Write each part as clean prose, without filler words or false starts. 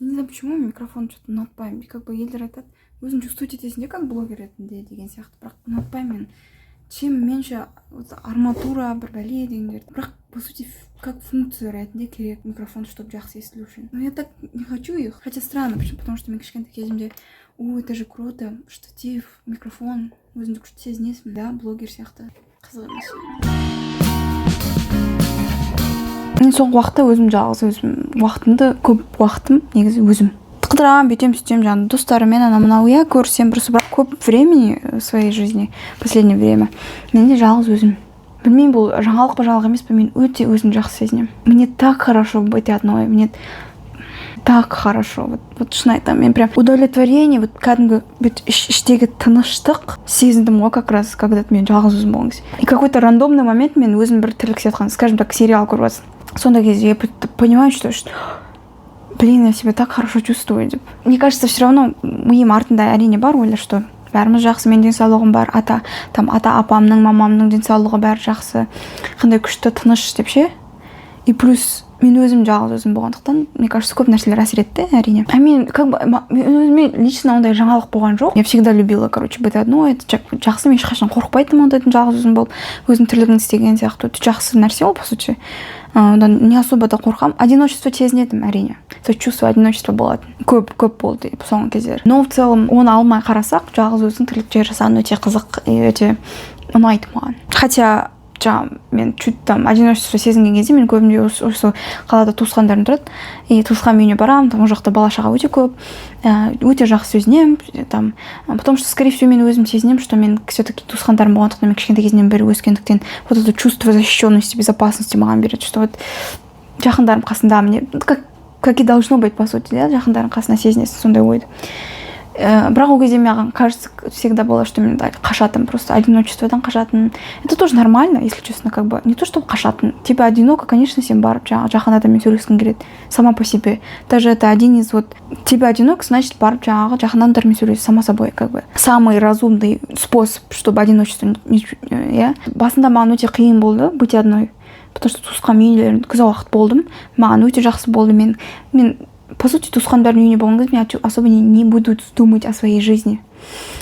Не знаю почему микрофон что-то ұнатпаймын. Как бы елдер айтады, өзің чувствовать етесің де как блогер ретінде деген сияқты. Бірақ ұнатпаймын мен. Чем меньше арматура, бір бәле дегендер. Бірақ по сути как функция ретінде керек микрофон, чтобы жақсы естілу үшін. Но я так не хочу их. Хотя странно, почему? Потому что мен кішкентай кезімде, это же круто, штатив, микрофон, өзіңді күшті сезінесің, да, блогер сияқты. Қызық емес. Мен соңғы уақытта өзім жалғыз уақытымды көп уақытым негізі өзім қыдырамын, бүйтем сөйтем, жаңағы достарыммен ана мынау я көрсем просто, бірақ көп времени в своей жизни в последнее время менде жалғыз өзім. Білмеймін, бұл жаңалық па жаңалық емес пе, мен өте өзім жақсы сезінемін. Мне так хорошо быть одной, мне так хорошо. Вот шын айтамын, мен прям удовлетворение, вот кәдімгі іштегі тыныштық сезіндім ғой как раз, когда мен жалғыз өзім болған кезде. И какой-то рандомный момент мен өзім бір тірлік істеп жатқан, скажем так, сериал көріп жатсың. Сонда кезде я понимаю, что блин, я себя так хорошо чувствую деп. Мне кажется, все равно миым артында әрине бар ойлар, что бәріміз жақсы, мен денсаулығым бар, ата апамның, мамамның денсаулығы бәрі жақсы, қандай күшті тыныш деп ше. И плюс мен өзім жалғыз өзім болғандықтан, мне кажется, көп нәрселер әсер етті, әрине. Мен как бы өзіме лично ондай жаңалық болған жоқ. Я всегда любила, короче, быть одной. Это жақсы, мен ешқашан қорықпайтынмын ондайдың жалғыз өзім болып, өзім тірлігін істеген сияқты. Это жақсы нәрсе ол, по сути. Не особо да қорқам. Одиночество сезінетім, әрине. То чувство одиночества болады. Көп болды соңғы кездері. Но в целом оны алмай қарасақ, жалғыз өзің тірлікте жасаған өте қызық, өте ұнайды маған. Хотя мен чуть там одиночество сезінген кезде мен көбінде осы қалада туысқандарым тұрады. И туысқан үйіне барамын, там ол жақта бала шаға өте көп, өте жақсы сезінемін там. Потому что, скорее всего, мен өзім сезінемін, что мен все-таки туысқандарым болғандықтан, мен кішкентай кезінен бері өскендіктен вот это чувство защищенности, безопасности маған береді, что вот жақындарым қасында, мне как и должно быть, по сути, да, жақындарым қасына сезінесің сондай ойды. Бірақ ол кезде маған кажется, всегда было, что мен қашатын, просто одиночестводан қашатын. Это тоже нормально, если честно, как бы не то, что қашатын. Тебе одиноко, конечно, сен барып жақын адаммен сөйлескің келеді сама по себе. Даже это один из вот тебе одиноко, значит, барып жақын адамдармен сөйлесу само собой, как бы самый разумный способ, чтобы одиночество, я. Басында маған өте қиын болды быть одной, потому что туысқан үйлерінде көп уақыт болдым. Маған өте жақсы болды. Мен по сути, туысқандардың үйіне болған кезде я особо не буду думать о своей жизни.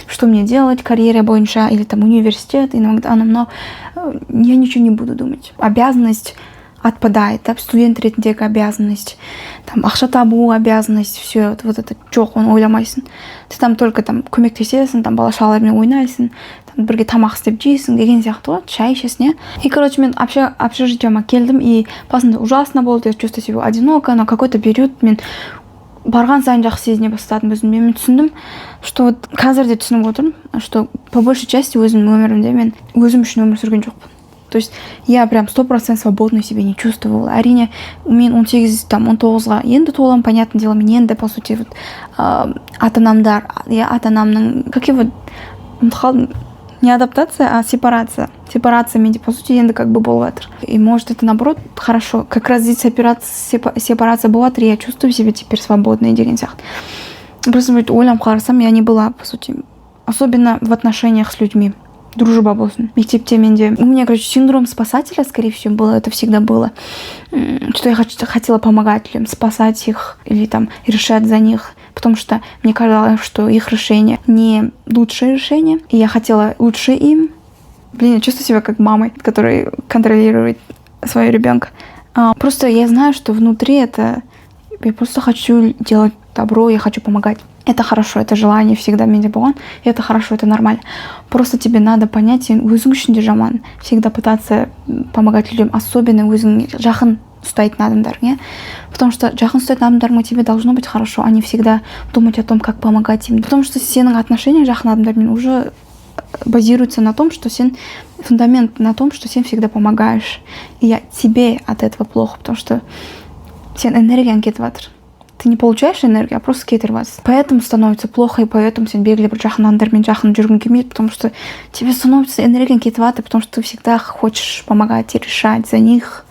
Что мне делать, карьера бойынша, или там университет, иногда но я ничего не буду думать. Обязанность отпадает, да, студент ретіндегі обязанность, там ақша табу обязанность, все вот это жоқ, оны ойламайсың. Ты там только там көмектесесің, там бала шағалармен ойнайсың, там бірге тамақ істеп жейсің деген сияқты ғой, шай ішесің, И, короче, мен общежитиеме келдім, и басында ужасно болды, я чувствую себя одиноко, но какой-то период мен барған сайын жақсы сезіне бастадым өзім. Мен түсіндім, что вот қазір де түсініп отырмын, что по большей части өзімнің өмірімде мен өзім үшін өмір сүрген жоқпын. То есть я прям 100% свободно себя не чувствовала. Әрине, мен 18-19-ға енді толам, понятное дело, мен енді, по сути, вот, ата-анамның, как его, не адаптация, а сепарация. Сепарация менде, по сути, енді как бы болып жатыр. И может это наоборот хорошо. Как раз здесь сепарация болып жатыр, я чувствую себя теперь свободной деген сияқты. Просто ойланып қарасам, я не была, по сути, особенно в отношениях с людьми. Дружба болсын. Мектепте менде. У меня, короче, синдром спасателя, скорее всего, было. Это всегда было. Что я хотела помогать людям, спасать их или там решать за них. Потому что мне казалось, что их решение не лучшее решение. И я хотела лучше им. Блин, я чувствую себя как мамой, которая контролирует своего ребенка. Просто я знаю, что внутри это... Я просто хочу делать добро, я хочу помогать. Это хорошо, это желание всегда менде болған. И это хорошо, это нормально. Просто тебе надо понять, өзің үшін де жаман. Всегда пытаться помогать людям, особенно өзің жақын ұстайтын адамдар, не? Потому что жақын ұстайтын адамдармен тебе должно быть хорошо, а не всегда думать о том, как помогать им. Потому что сенің отношения жақын адамдармен уже базируется на том, что фундамент на том, что сен всегда помогаешь. И тебе от этого плохо, потому что сен энергияң кетіп жатыр. Ты не получаешь энергию, а просто кетіп жатыр. Поэтому становится плохо, и поэтому сен белгілі бір жақын адамдармен жақын жүргің келмейді, потому что тебе становится энергияң кетіп жатыр, потому что ты всегда хочешь помогать и решать за них.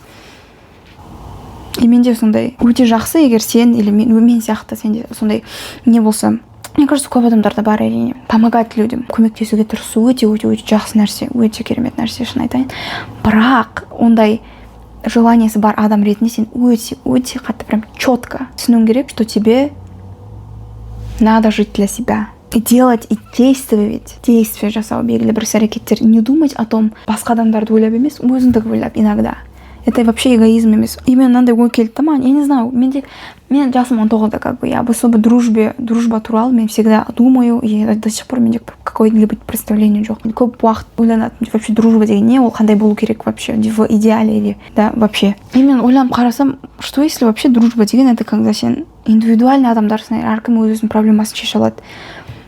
И менде сондай өте жақсы, егер сен или мен сияқты сенде сондай не болса. Мне кажется, көп адамдарда бар әрине. Помогать людям, көмектесуге тырысу өте жақсы нәрсе, өте керемет нәрсе, шын айтайын. Бірақ ондай желаниесі бар адам ретінде сен өте қатты прям четко түсінуің керек, что тебе надо жить для себя. И делать, и действовать. Действие жасау белгілі бір іс-әрекеттер. Не думать о том, басқа адамдарды ойлап емес, өзіңді ойлап иногда. Это вообще эгоизм емес. Именно мынандай ой келді да маған. Я не знаю, мен жасым 19-да как бы. Я об особо дружба туралы мен всегда думаю, и до сих пор менде какое-либо представление жоқ. Көп уақыт ойланатынмын. Вообще дружба деген не, ол қандай болу керек вообще в идеале или да вообще. И мен ойланып қарасам, что если вообще дружба деген это когда сен индивидуальный адамдарсың, әркім өзінің проблемасын шеше алады.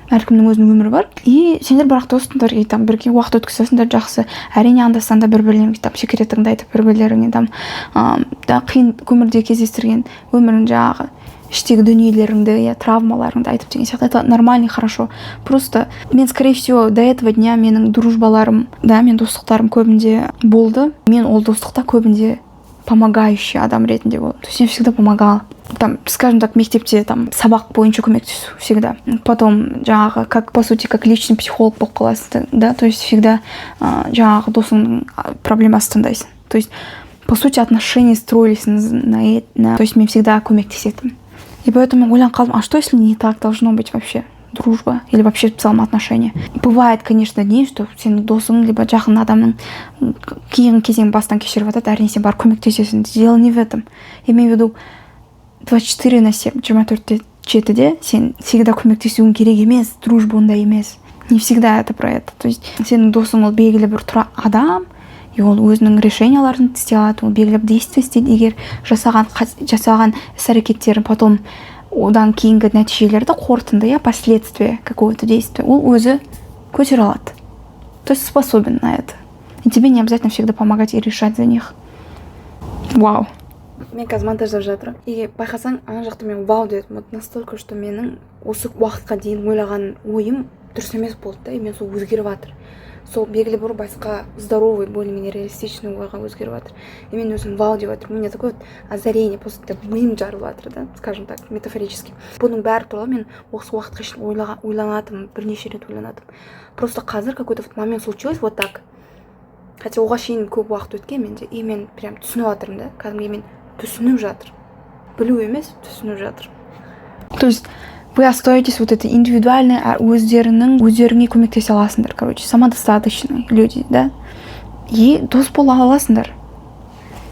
Әркімнің өзінің өмірі бар. И сендер бірақ достыңдар, и там бірге уақыт өткізесіңдер жақсы. Әрине анда-санда бір-бірлеріңе там секретіңді айтып бір-бірлеріңе там да қиын өмірде кездестірген өмірің жаңағы іштегі дүниелеріңді, я травмаларыңды айтып деген сияқты. Это нормально, хорошо. Просто мен, скорее всего, до этого дня менің дружбаларым, да, мен достықтарым көбінде болды. Мен ол достықта көбінде помогающий адам ретінде болдым. То есть я всегда помогала. Там, скажем так, мектепте там сабақ бойынша көмектесу всегда. Потом жаңағы, как по сути, как личный психолог болып қаласың, да, то есть всегда жаңағы досыңның проблемасын тыңдайсың. То есть, по сути, отношения строились то есть мен всегда көмектесетім. И поэтому ойланып қалдым, а что если не так должно быть вообще? Дружба или вообще в целом отношения. Бывает, конечно, дни, что сенің досың либо жақын адамның кейін кезең бастан кешіріп жатады, әрине сен барып көмектесесің. Дело не в этом. Имею в виду 24/7, 24/7 сен всегда көмектесуің керек емес, дружба ондай емес. Не всегда это про это. То есть сенің досың ол белгілі бір адам, и ол өзінің решенияларын істей алады, ол белгілі бір действие істейді. Егер жасаған іс-әрекеттерін потом одан кейінгі нәтижелерді қорытынды, я последствия какого-то действия, ол өзі көтере алады. То есть способен на это. И тебе не обязательно всегда помогать и решать за них. Вау. Мен қазір монтаждап жатырмын. И байқасаң, ана жақта мен вау дедім. Вот настолько, что менің осы уақытқа дейін ойлаған ойым дұрыс емес болды да, и мен сол өзгеріп жатыр. Сол белгілі бір басқа здоровый, более-менее реалистичный ойға өзгеріп жатыр. И мен өзім вау деп жатырмын. У меня такое вот озарение, просто миым жарылып жатыр, да, скажем так, метафорически. Бұның бәрі туралы мен осы уақытқа шейін ойланатым, бірнеше рет ойланатым. Просто қазір какой-то момент случилось вот так. Хотя оған шейін көп уақыт өткен менде, и мен прям түсініп жатырмын, да, кәдімгі мен түсініп жатыр. Білу емес, түсініп жатыр. То есть вы остаетесь вот этой индивидуальной, өздеріңе көмектесе аласыңдар, короче, самодостаточные люди, да, и дос бола аласыңдар.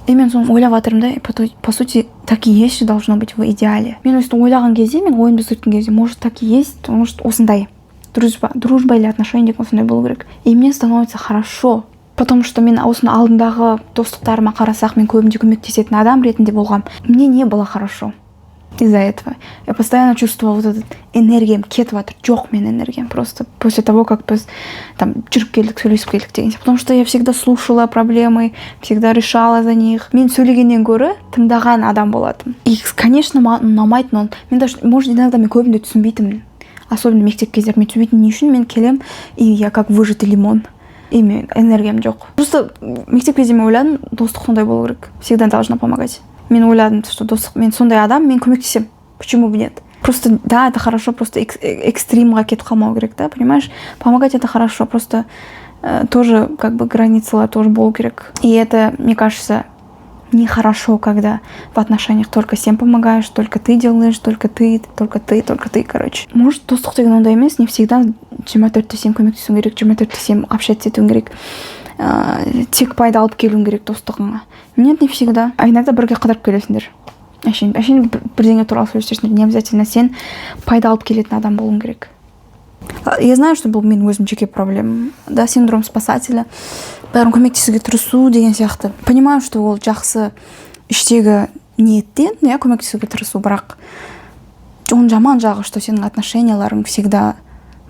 И мен соны ойлап жатырмын да, по сути, так и есть же должно быть в идеале. Мен өстіп ойлаған кезде, мен ойымды сөйткен кезде, может так и есть, может осындай дружба или отношения деген осындай болу керек. И мне становится хорошо. Потому что мен осыны алдындағы достықтарыма қарасақ, мен көбінде көмектесетін адам ретінде болғам. Мне не было хорошо из-за этого. Я постоянно чувствовала вот этот энергиям кетіп жатыр. Жоқ мен энергиям. Просто после того, как біз там жүріп келдік, сөйлесіп келдік деген. Потому что я всегда слушала проблемы, всегда решала за них. Мен сөйлегеннен гөрі тыңдаған адам болатым. И, конечно, ұнамайды, но мен даже, может, иногда мен көбінде түсінбейтімін. Особенно мектеп кездер мен түсінбейтін не үшін мен келем, и я как выжатый лимон. И мен энергиям жоқ. Просто мектеп кезде мен ойладым, достық сондай болу керек. Всегда должна помогать. Мен ойладым, что достық, мен сондай адам, мен көмектесем. Почему бы нет? Просто, да, это хорошо, просто экстримға кетіп қалмау керек, да, понимаешь? Помогать это хорошо, просто тоже, как бы, границы тоже болу керек. И это, мне кажется, нехорошо, когда в отношениях только всем помогаешь, только ты делаешь, только ты, короче. Может, достық деген ондай емес, не всегда 24/7 көмектесуің керек, 24/7 общаться етуің керек, тек пайда алып келуің керек достығыңа. Нет, не всегда. А иногда бірге қыдырып келесіңдер. Әшейін бірдеңе туралы сөйлесесіңдер, не обязательно сен пайда алып келетін адам болуың керек. Я знаю, что бұл менің өзім жеке проблемам, да, синдром спасателя. Бәрін көмектесуге тырысу деген сияқты. Понимаю, что ол жақсы іштегі ниеттен, я көмектесуге тырысу, бірақ он жаман жағы, что сенің отношенияларың всегда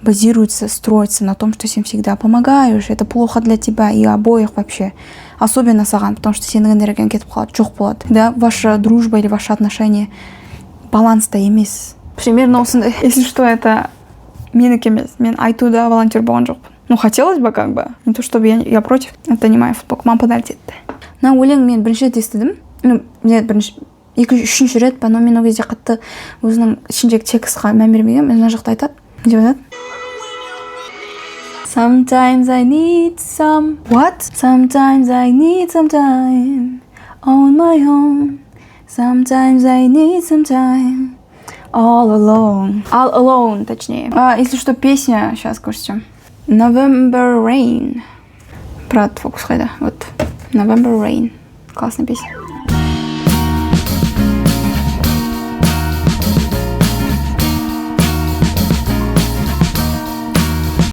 базируется, строится на том, что сен всегда помогаешь. Это плохо для тебя и обоих вообще. Особенно саған, потому что сенің энергияң кетіп қалады, жоқ болады. Да, ваша дружба или ваши отношения баланста емес. Примерно осындай. Если что, это менікі емес. Мен айтуда волонтер болған жоқпын. Ну, хотелось бы, как бы. Не то, чтобы я против. Это не моя футболка. Мама подарит это. На өлең мен бірінші рет естідім. Ну, мен үшінші рет па, но мен ол кезде қатты өзінің ішіндегі текстқа мән бермеген. Мен мына жақта айтады. Деп айтады. Sometimes I need some... What? Sometimes I need some time on my own. Sometimes I need some time All Alone, точнее. Если что, песня, сейчас кое-что. November Rain. Про фокус хайда. Вот. November Rain. Классная песня.